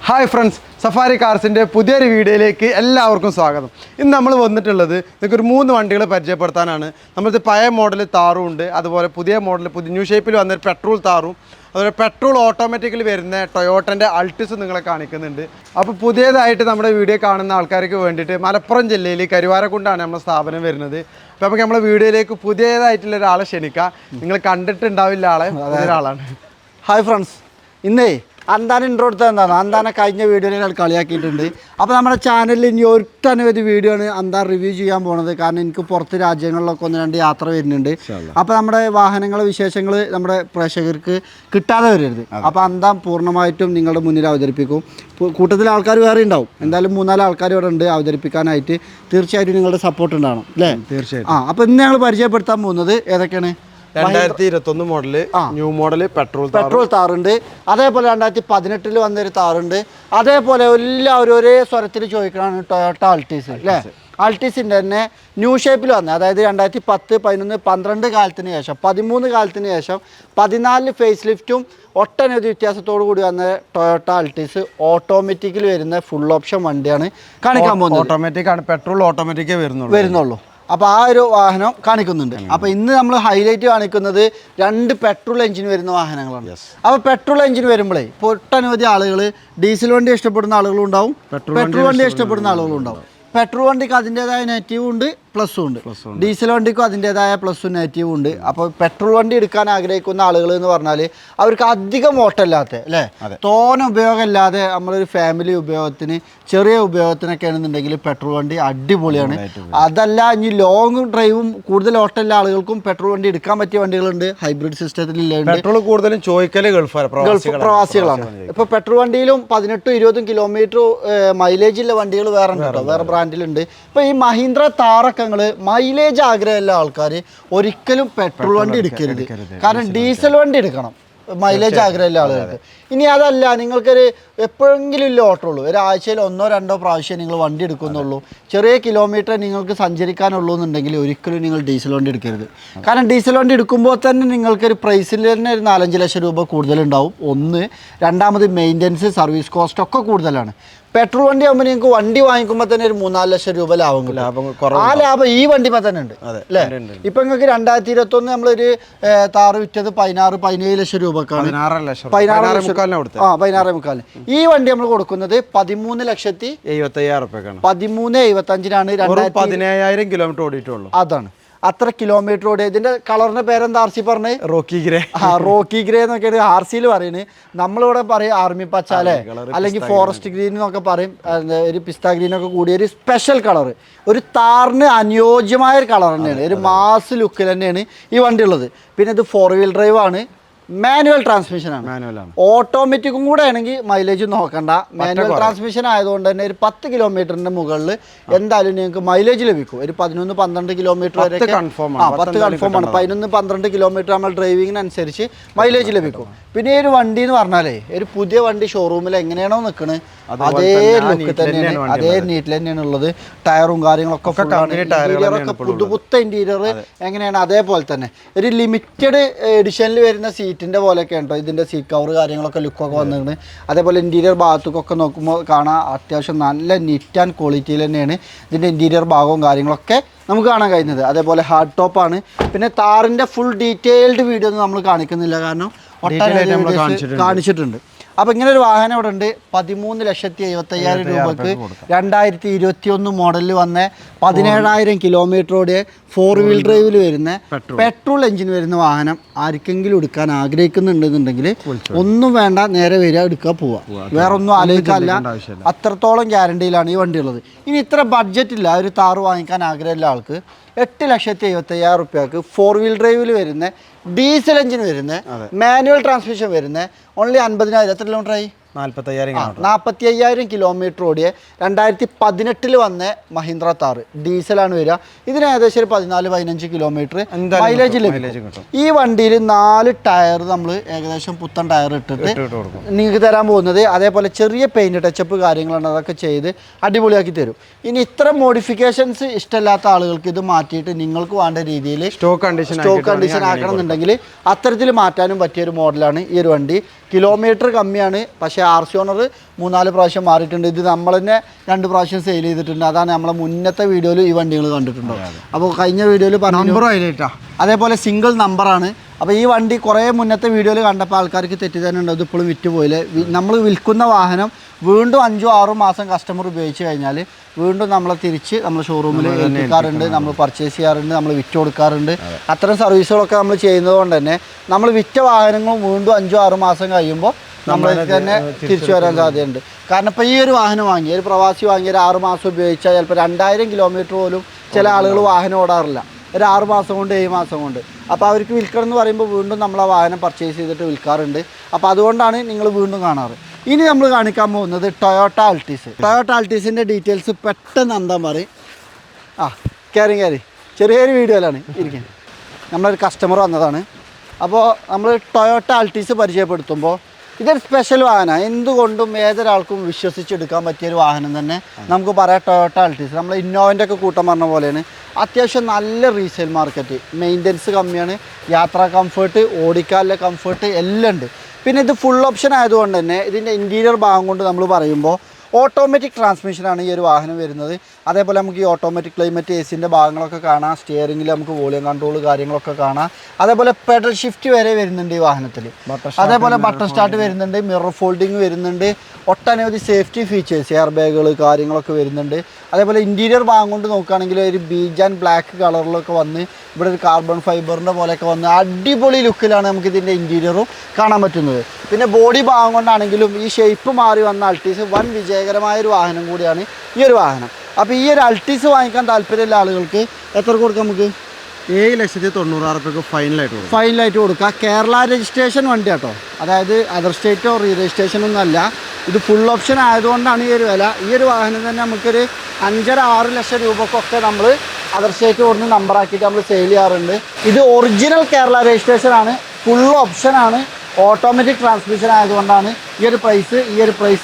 Hi friends, safari കാർസിൻ്റെ പുതിയൊരു വീഡിയോയിലേക്ക് എല്ലാവർക്കും സ്വാഗതം. ഇന്ന് നമ്മൾ വന്നിട്ടുള്ളത് നിങ്ങൾക്കൊരു 3 വണ്ടികൾ പരിചയപ്പെടുത്താനാണ്. നമ്മൾക്ക് പഴയ മോഡൽ താറും ഉണ്ട്, അതുപോലെ പുതിയ മോഡൽ ന്യൂ ഷേപ്പിൽ വന്നൊരു പെട്രോൾ താറും, അതുപോലെ പെട്രോൾ ഓട്ടോമാറ്റിക്കലി വരുന്ന ടൊയോട്ടൻ്റെ അൾട്ടിസ് നിങ്ങളെ കാണിക്കുന്നുണ്ട്. അപ്പോൾ പുതിയതായിട്ട് നമ്മുടെ വീഡിയോ കാണുന്ന ആൾക്കാർക്ക് വേണ്ടിയിട്ട് മലപ്പുറം ജില്ലയിൽ കരുവാരക്കുണ്ടാണ് നമ്മുടെ സ്ഥാപനം വരുന്നത്. അപ്പോൾ നമുക്ക് നമ്മുടെ വീഡിയോയിലേക്ക് പുതിയതായിട്ടുള്ള ഒരാളെ ക്ഷണിക്കാം. നിങ്ങൾ കണ്ടിട്ടുണ്ടാവില്ല ആളെ, ഒരാളാണ്. ഹായ് ഫ്രണ്ട്സ്, ഇന്നേ അന്താൻ ഇൻട്രോ എടുത്തത് എന്താണ്, അന്താനെ കഴിഞ്ഞ വീഡിയോയിൽ കളിയാക്കിയിട്ടുണ്ട്. അപ്പോൾ നമ്മുടെ ചാനലിൽ ഇനി ഒട്ടനവധി വീഡിയോ ആണ് അന്താൻ റിവ്യൂ ചെയ്യാൻ പോകുന്നത്. കാരണം എനിക്ക് പുറത്ത് രാജ്യങ്ങളിലൊക്കെ 1-2 യാത്ര വരുന്നുണ്ട്. അപ്പോൾ നമ്മുടെ വാഹനങ്ങളെ വിശേഷങ്ങൾ നമ്മുടെ പ്രേക്ഷകർക്ക് കിട്ടാതെ വരരുത്. അപ്പോൾ അന്താൻ പൂർണ്ണമായിട്ടും നിങ്ങളുടെ മുന്നിൽ അവതരിപ്പിക്കും. കൂട്ടത്തിൽ ആൾക്കാർ വേറെ ഉണ്ടാവും, എന്തായാലും 3-4 ആൾക്കാർ ഇവിടെ ഉണ്ട് അവതരിപ്പിക്കാനായിട്ട്. തീർച്ചയായിട്ടും നിങ്ങളുടെ സപ്പോർട്ട് ഉണ്ടാവണം അല്ലേ? തീർച്ചയായിട്ടും. അപ്പോൾ ഇന്ന് ഞങ്ങൾ പരിചയപ്പെടുത്താൻ പോകുന്നത് ഏതൊക്കെയാണ്? 2021 മോഡല് ന്യൂ മോഡല് പെട്രോൾ താറുണ്ട്, അതേപോലെ 2018 വന്നൊരു താറുണ്ട്, അതേപോലെ എല്ലാവരും ഒരേ സ്വരത്തിൽ ചോദിക്കണതാണ് ടൊയോട്ട അൾട്ടീസ് അല്ലേ? അൾട്ടീസിൻ്റെ തന്നെ ന്യൂ ഷേപ്പിൽ വന്നത്, അതായത് 2010, 11, 12 കാലത്തിന് ശേഷം, 13 കാലത്തിന് ശേഷം 14 ഫേസ് ലിഫ്റ്റും ഒട്ടനവധി വ്യത്യാസത്തോടു കൂടി വന്ന ടൊയോട്ട അൾട്ടീസ് ഓട്ടോമാറ്റിക്കിൽ വരുന്ന ഫുൾ ഓപ്ഷൻ വണ്ടിയാണ് കാണിക്കാൻ പോകുന്നത്. ഓട്ടോമാറ്റിക് ആണ്, പെട്രോൾ ഓട്ടോമാറ്റിക്കേ വരുന്നുള്ളൂ. അപ്പോൾ ആ ഒരു വാഹനം കാണിക്കുന്നുണ്ട്. അപ്പോൾ ഇന്ന് നമ്മൾ ഹൈലൈറ്റ് കാണിക്കുന്നത് 2 പെട്രോൾ എഞ്ചിൻ വരുന്ന വാഹനങ്ങളാണ്. അപ്പോൾ പെട്രോൾ എഞ്ചിൻ വരുമ്പോഴേ ഇപ്പോൾ ഒട്ടനവധി ആളുകൾ ഡീസൽ വണ്ടി ഇഷ്ടപ്പെടുന്ന ആളുകളും ഉണ്ടാവും, പെട്രോൾ വണ്ടി ഇഷ്ടപ്പെടുന്ന ആളുകളും ഉണ്ടാവും. പെട്രോൾ വണ്ടിക്ക് അതിൻ്റെതായ നെഗറ്റീവും ഉണ്ട്, പ്ലസ്സും ഉണ്ട്. ഡീസൽ വണ്ടിക്കും അതിൻ്റെതായ പ്ലസ്സും നെഗറ്റീവും ഉണ്ട്. അപ്പോൾ പെട്രോൾ വണ്ടി എടുക്കാൻ ആഗ്രഹിക്കുന്ന ആളുകൾ എന്ന് പറഞ്ഞാൽ അവർക്ക് അധികം ഓട്ടമില്ലാത്ത അല്ലേ, തോന ഉപയോഗമില്ലാതെ നമ്മളൊരു ഫാമിലി ഉപയോഗത്തിന്, ചെറിയ ഉപയോഗത്തിനൊക്കെ ആണെന്നുണ്ടെങ്കിൽ പെട്രോൾ വണ്ടി അടിപൊളിയാണ്. അതല്ല, ഇനി ലോങ് ഡ്രൈവും കൂടുതൽ ഓട്ടമില്ല ആളുകൾക്കും പെട്രോൾ വണ്ടി എടുക്കാൻ പറ്റിയ വണ്ടികളുണ്ട്. ഹൈബ്രിഡ് സിസ്റ്റത്തിൽ പെട്രോൾ കൂടുതലും ചോദിക്കല് ഗൾഫ് പ്രവാസികളാണ്. ഇപ്പോൾ പെട്രോൾ വണ്ടിയിലും 18-20 കിലോമീറ്റർ മൈലേജുള്ള വണ്ടികൾ വേറെ ഉണ്ടോ, വേറെ ബ്രാൻഡിലുണ്ട്. ഇപ്പോൾ ഈ മഹീന്ദ്ര താറൊക്കെ മൈലേജ് ആഗ്രഹമുള്ള ആൾക്കാർ ഒരിക്കലും പെട്രോൾ വണ്ടി എടുക്കരുത്. കാരണം ഡീസൽ വണ്ടി എടുക്കണം മൈലേജ് ആഗ്രഹമുള്ള ആളുകൾക്ക്. ഇനി അതല്ല, നിങ്ങൾക്കൊരു എപ്പോഴെങ്കിലും ഇല്ല ഓട്ടമുള്ളൂ, ഒരാഴ്ചയിൽ 1-2 പ്രാവശ്യം നിങ്ങൾ വണ്ടി എടുക്കുന്നുള്ളൂ, ചെറിയ കിലോമീറ്റർ നിങ്ങൾക്ക് സഞ്ചരിക്കാനുള്ളൂ എന്നുണ്ടെങ്കിൽ ഒരിക്കലും നിങ്ങൾ ഡീസൽ വണ്ടി എടുക്കരുത്. കാരണം ഡീസൽ വണ്ടി എടുക്കുമ്പോൾ തന്നെ നിങ്ങൾക്കൊരു പ്രൈസിൽ തന്നെ ഒരു 4-5 ലക്ഷം രൂപ കൂടുതലുണ്ടാവും. ഒന്ന്, രണ്ടാമത് മെയിൻ്റനൻസ്, സർവീസ് കോസ്റ്റ് ഒക്കെ കൂടുതലാണ്. പെട്രോൾ വണ്ടി ആകുമ്പോൾ നിങ്ങൾക്ക് വണ്ടി വാങ്ങിക്കുമ്പോൾ തന്നെ ഒരു 3-4 ലക്ഷം രൂപ ലാഭം കിട്ടും. ആ ലാഭം ഈ വണ്ടിമേ തന്നെ ഉണ്ട് അല്ലേ? ഇപ്പം നിങ്ങൾക്ക് 2021 നമ്മളൊരു താറ് വിറ്റത് 16-17 ലക്ഷം രൂപക്കാണ്. 16,300,000. ഈ വണ്ടി നമ്മൾ കൊടുക്കുന്നത് 13,75,000 13,75,000 17,000 കിലോമീറ്റർ ഓടിയിട്ടുള്ളൂ. അതാണ്, അത്ര കിലോമീറ്റർ ഓടി. ഇതിന്റെ കളറിന്റെ പേരെന്താ RC പറഞ്ഞത്? റോക്കി ഗ്രേ എന്നൊക്കെയാണ് RCയിൽ പറയുന്നത്. നമ്മളിവിടെ പറയും ആർമി പച്ച അല്ലേ, അല്ലെങ്കിൽ ഫോറസ്റ്റ് ഗ്രീൻ എന്നൊക്കെ പറയും. ഒരു പിസ്ത ഗ്രീൻ ഒക്കെ കൂടിയ ഒരു സ്പെഷ്യൽ കളർ, ഒരു താറിന് അനുയോജ്യമായ ഒരു കളർ തന്നെയാണ്, ഒരു മാസ് ലുക്കിൽ തന്നെയാണ് ഈ വണ്ടി ഉള്ളത്. പിന്നെ ഇത് 4-wheel ഡ്രൈവ് ആണ്, മാനുവൽ ട്രാൻസ്മിഷൻ ആണ്. ഓട്ടോമാറ്റിക്കും കൂടെ ആണെങ്കിൽ മൈലേജ് നോക്കണ്ട. മാനുവൽ ട്രാൻസ്മിഷൻ ആയതുകൊണ്ട് തന്നെ ഒരു 10 കിലോമീറ്ററിന്റെ മുകളിൽ എന്തായാലും നിങ്ങൾക്ക് മൈലേജ് ലഭിക്കും. ഒരു 11-12 കിലോമീറ്റർ വരെ 10 കൺഫേം ആണ്. 11-12 കിലോമീറ്റർ നമ്മൾ ഡ്രൈവിങ്ങിനനുസരിച്ച് മൈലേജ് ലഭിക്കും. പിന്നെ ഈ ഒരു വണ്ടി എന്ന് പറഞ്ഞാലേ, ഒരു പുതിയ വണ്ടി ഷോറൂമിൽ എങ്ങനെയാണോ നിൽക്കുന്നത് അതേ ലുക്ക് തന്നെയാണ്, അതേ നീറ്റിൽ തന്നെയാണ് ഉള്ളത്. ടയറും കാര്യങ്ങളൊക്കെ പുതുപുത്ത ഇന്റീരിയർ എങ്ങനെയാണ് അതേപോലെ തന്നെ. ഒരു ലിമിറ്റഡ് എഡിഷനിൽ വരുന്ന സീറ്റിന്റെ പോലെയൊക്കെ ഉണ്ടോ ഇതിന്റെ സീറ്റ് കവർ കാര്യങ്ങളൊക്കെ ലുക്കൊക്കെ വന്നിട്ടുണ്ട്. അതേപോലെ ഇന്റീരിയർ ഭാഗത്തേക്കൊക്കെ നോക്കുമ്പോൾ കാണാൻ അത്യാവശ്യം നല്ല നീറ്റ് ആൻഡ് ക്വാളിറ്റിയിൽ തന്നെയാണ് ഇതിന്റെ ഇന്റീരിയർ ഭാഗവും കാര്യങ്ങളൊക്കെ നമുക്ക് കാണാൻ കഴിയുന്നത്. അതേപോലെ ഹാർഡ് ടോപ്പാണ്. പിന്നെ താറിന്റെ ഫുൾ ഡീറ്റെയിൽഡ് വീഡിയോ ഒന്നും നമ്മൾ കാണിക്കുന്നില്ല, കാരണം കാണിച്ചിട്ടുണ്ട്. അപ്പോൾ ഇങ്ങനെ ഒരു വാഹനം ഇവിടെ ഉണ്ട്. 13,75,000 രൂപക്ക് 2021 മോഡലിൽ വന്ന 17,000 കിലോമീറ്റർ ഓടിയ 4-wheel ഡ്രൈവിൽ വരുന്ന പെട്രോൾ എഞ്ചിൻ വരുന്ന വാഹനം ആർക്കെങ്കിലും എടുക്കാൻ ആഗ്രഹിക്കുന്നുണ്ടെന്നുണ്ടെങ്കിൽ ഒന്നും വേണ്ട, നേരെ വരിക, എടുക്കുക, പോവുക, വേറെ ഒന്നും ആലോചിക്കാനില്ല. അത്രത്തോളം ഗ്യാരണ്ടിയിലാണ് ഈ വണ്ടി ഉള്ളത്. ഇനി ഇത്ര ബഡ്ജറ്റില്ല ഒരു താറ് വാങ്ങിക്കാൻ ആഗ്രഹമുള്ള ആൾക്ക് 8,75,000 റുപ്യക്ക് 4-wheel ഡ്രൈവിൽ വരുന്ന ഡീസൽ എഞ്ചിൻ വരുന്ന മാനുവൽ ട്രാൻസ്മിഷൻ വരുന്ന ഓൺലി 50,000. എത്ര കിലോമീറ്റർ ആയി? 45,000 കിലോമീറ്റർ ഓടിയ 2018 വന്ന മഹീന്ദ്ര താറ് ഡീസലാണ് വരിക. ഇതിന് ഏകദേശം ഒരു 14-15 കിലോമീറ്റർ മൈലേജ് ലഭിക്കും. ഈ വണ്ടിയിൽ 4 ടയർ നമ്മൾ ഏകദേശം പുത്തൻ ടയർ ഇട്ടിട്ട് നിങ്ങൾക്ക് തരാൻ പോകുന്നത്. അതേപോലെ ചെറിയ പെയിന്റ് ടച്ചപ്പ് കാര്യങ്ങളാണ്, അതൊക്കെ ചെയ്ത് അടിപൊളിയാക്കി തരും. ഇനി ഇത്ര മോഡിഫിക്കേഷൻസ് ഇഷ്ടമില്ലാത്ത ആളുകൾക്ക് ഇത് മാറ്റിയിട്ട് നിങ്ങൾക്ക് വേണ്ട രീതിയിൽ സ്റ്റോക്ക് കണ്ടീഷൻ ആക്കണം എന്നുണ്ടെങ്കിൽ അത്തരത്തിൽ മാറ്റാനും പറ്റിയൊരു മോഡലാണ് ഈ ഒരു വണ്ടി. കിലോമീറ്റർ കമ്മിയാണ്, പക്ഷേ RC ഓണർ 3-4 പ്രാവശ്യം മാറിയിട്ടുണ്ട്. ഇത് നമ്മൾ തന്നെ 2 പ്രാവശ്യം സെയിൽ ചെയ്തിട്ടുണ്ട്. അതാണ് നമ്മളെ മുന്നത്തെ വീഡിയോയിൽ ഈ വണ്ടികൾ കണ്ടിട്ടുണ്ടോ. അപ്പോൾ കഴിഞ്ഞ വീഡിയോയിൽ നമ്പർ ഹൈലൈറ്റാ. അതേപോലെ സിംഗിൾ നമ്പറാണ്. അപ്പോൾ ഈ വണ്ടി കുറേ മുന്നത്തെ വീഡിയോയിൽ കണ്ടപ്പോൾ ആൾക്കാർക്ക് തെറ്റിദ്ധാരണ ഉണ്ട്, ഇതിപ്പോഴും വിറ്റ് പോയില്ലേ. നമ്മൾ വിൽക്കുന്ന വാഹനം വീണ്ടും 5-6 മാസം കസ്റ്റമർ ഉപയോഗിച്ച് കഴിഞ്ഞാൽ വീണ്ടും നമ്മളെ തിരിച്ച് നമ്മൾ ഷോറൂമിൽ എത്തിക്കാറുണ്ട്, നമ്മൾ പർച്ചേസ് ചെയ്യാറുണ്ട്, നമ്മൾ വിറ്റ് കൊടുക്കാറുണ്ട്. അത്തരം സർവീസുകളൊക്കെ നമ്മൾ ചെയ്യുന്നത് കൊണ്ട് തന്നെ നമ്മൾ വിറ്റ വാഹനങ്ങളും വീണ്ടും 5-6 മാസം കഴിയുമ്പോൾ നമ്മൾക്ക് തന്നെ തിരിച്ചു വരാൻ സാധ്യതയുണ്ട്. കാരണം ഇപ്പോൾ ഈ ഒരു വാഹനം വാങ്ങി ഒരു പ്രവാസി വാങ്ങി ഒരു 6 മാസം ഉപയോഗിച്ചാൽ ചിലപ്പോൾ 2000 കിലോമീറ്റർ പോലും ചില ആളുകൾ വാഹനം ഓടാറില്ല, ഒരു 6 മാസം കൊണ്ട് 7 മാസം കൊണ്ട്. അപ്പോൾ അവർക്ക് വിൽക്കണം എന്ന് പറയുമ്പോൾ വീണ്ടും നമ്മൾ ആ വാഹനം പർച്ചേസ് ചെയ്തിട്ട് വിൽക്കാറുണ്ട്. അപ്പോൾ അതുകൊണ്ടാണ് നിങ്ങൾ വീണ്ടും കാണാറ്. ഇനി നമ്മൾ കാണിക്കാൻ പോകുന്നത് ടൊയോട്ട അൾട്ടീസ്. ടൊയോട്ട അൾട്ടീസിൻ്റെ ഡീറ്റെയിൽസ് പെട്ടെന്ന് എന്താ പറയും. കയറി ചെറിയൊരു വീഡിയോയിലാണ് ഇരിക്കുന്നത്. നമ്മളൊരു കസ്റ്റമർ വന്നതാണ്. അപ്പോൾ നമ്മൾ ടൊയോട്ട അൾട്ടീസ് പരിചയപ്പെടുത്തുമ്പോൾ ഇതൊരു സ്പെഷ്യൽ വാഹനമാണ്. എന്തുകൊണ്ടും ഏതൊരാൾക്കും വിശ്വസിച്ചെടുക്കാൻ പറ്റിയൊരു വാഹനം തന്നെ നമുക്ക് പറയാം ടൊയോട്ട അൾട്ടീസ്. നമ്മൾ ഇന്നോവൻ്റെ ഒക്കെ കൂട്ടം പറഞ്ഞ പോലെയാണ്. അത്യാവശ്യം നല്ല റീസെയിൽ മാർക്കറ്റ്, മെയിൻ്റനൻസ് കമ്മിയാണ്, യാത്രാ കംഫേർട്ട്, ഓടിക്കാനുള്ള കംഫേർട്ട് എല്ലാം ഉണ്ട്. പിന്നെ ഇത് ഫുൾ ഓപ്ഷൻ ആയതുകൊണ്ട് തന്നെ ഇതിൻ്റെ ഇൻറ്റീരിയർ ഭാഗം കൊണ്ട് നമ്മൾ പറയുമ്പോൾ ഓട്ടോമാറ്റിക് ട്രാൻസ്മിഷനാണ് ഈ ഒരു വാഹനം വരുന്നത്. അതേപോലെ നമുക്ക് ഈ ഓട്ടോമാറ്റിക് ക്ലൈമറ്റ് AC-ൻ്റെ ഭാഗങ്ങളൊക്കെ കാണാം, സ്റ്റിയറിംഗിൽ നമുക്ക് വോളിയം കൺട്രോൾ കാര്യങ്ങളൊക്കെ കാണാം. അതേപോലെ പെഡൽ ഷിഫ്റ്റ് വരെ വരുന്നുണ്ട് ഈ വാഹനത്തിൽ. അതേപോലെ ബട്ടൺ സ്റ്റാർട്ട് വരുന്നുണ്ട്, മിറർ ഫോൾഡിങ് വരുന്നുണ്ട്, ഒട്ടനവധി സേഫ്റ്റി ഫീച്ചേഴ്സ്, എയർ ബാഗുകൾ കാര്യങ്ങളൊക്കെ വരുന്നുണ്ട്. അതേപോലെ ഇൻറ്റീരിയർ ഭാഗം കൊണ്ട് നോക്കുകയാണെങ്കിൽ ഒരു ബീജ് ആൻഡ് ബ്ലാക്ക് കളറിലൊക്കെ വന്ന് ഇവിടെ ഒരു കാർബൺ ഫൈബറിൻ്റെ പോലെയൊക്കെ വന്ന് അടിപൊളി ലുക്കിലാണ് നമുക്ക് ഇതിൻ്റെ ഇൻറ്റീരിയറും കാണാൻ പറ്റുന്നത്. പിന്നെ ബോഡി ഭാഗം കൊണ്ടാണെങ്കിലും ഈ ഷേപ്പ് മാറി വന്ന അൾട്ടീസ് വൻ വിജയകരമായൊരു വാഹനം കൂടിയാണ് ഈ ഒരു വാഹനം. അപ്പോൾ ഈ ഒരു അൾട്ടീസ് വാങ്ങിക്കാൻ താല്പര്യമുള്ള ആളുകൾക്ക് എത്ര കൊടുക്കാം? നമുക്ക് 7,90,000 ഫൈനലായിട്ട് കൊടുക്കുക. കേരള രജിസ്ട്രേഷൻ വണ്ടി കേട്ടോ, അതായത് അതർ സ്റ്റേറ്റോ റീ രജിസ്ട്രേഷൻ ഒന്നും അല്ല. ഇത് ഫുൾ ഓപ്ഷൻ ആയതുകൊണ്ടാണ് ഈ ഒരു വില. ഈ ഒരു വാഹനം തന്നെ നമുക്കൊരു 5.5-6 ലക്ഷം രൂപക്കൊക്കെ നമ്മൾ അതർ സ്റ്റേറ്റ് കൊടുത്ത് നമ്പറാക്കിയിട്ട് നമ്മൾ സെയിൽ ചെയ്യാറുണ്ട്. ഇത് ഒറിജിനൽ കേരള രജിസ്ട്രേഷൻ ആണ്, ഫുൾ ഓപ്ഷനാണ്, ഓട്ടോമാറ്റിക് ട്രാൻസ്മിഷൻ ആയതുകൊണ്ടാണ് ഈ ഒരു പ്രൈസ്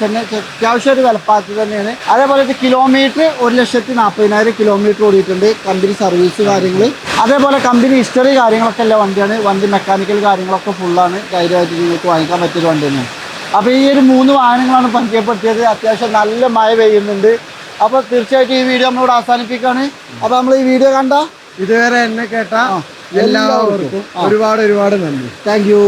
തന്നെ അത്യാവശ്യം ഒരു വിലപ്പാക്കി തന്നെയാണ്. അതേപോലെ ഇത് കിലോമീറ്റർ 1,40,000 കിലോമീറ്റർ ഓടിയിട്ടുണ്ട്. കമ്പനി സർവീസ് കാര്യങ്ങൾ, അതേപോലെ കമ്പനി ഹിസ്റ്ററി കാര്യങ്ങളൊക്കെ ഉള്ള വണ്ടിയാണ്. വണ്ടി മെക്കാനിക്കൽ കാര്യങ്ങളൊക്കെ ഫുള്ളാണ്. ധൈര്യമായിട്ട് നിങ്ങൾക്ക് വാങ്ങിക്കാൻ പറ്റിയൊരു വണ്ടി തന്നെയാണ്. അപ്പോൾ ഈ ഒരു 3 വാഹനങ്ങളാണ് പരിചയപ്പെടുത്തിയത്. അത്യാവശ്യം നല്ല മഴ പെയ്യുന്നുണ്ട്. അപ്പോൾ തീർച്ചയായിട്ടും ഈ വീഡിയോ നമ്മളിവിടെ അവസാനിപ്പിക്കുകയാണ്. അപ്പോൾ നമ്മൾ ഈ വീഡിയോ കണ്ട ഇതുവരെ എന്നെ കേട്ട എല്ലാവർക്കും ഒരുപാട് നന്ദി. Thank you.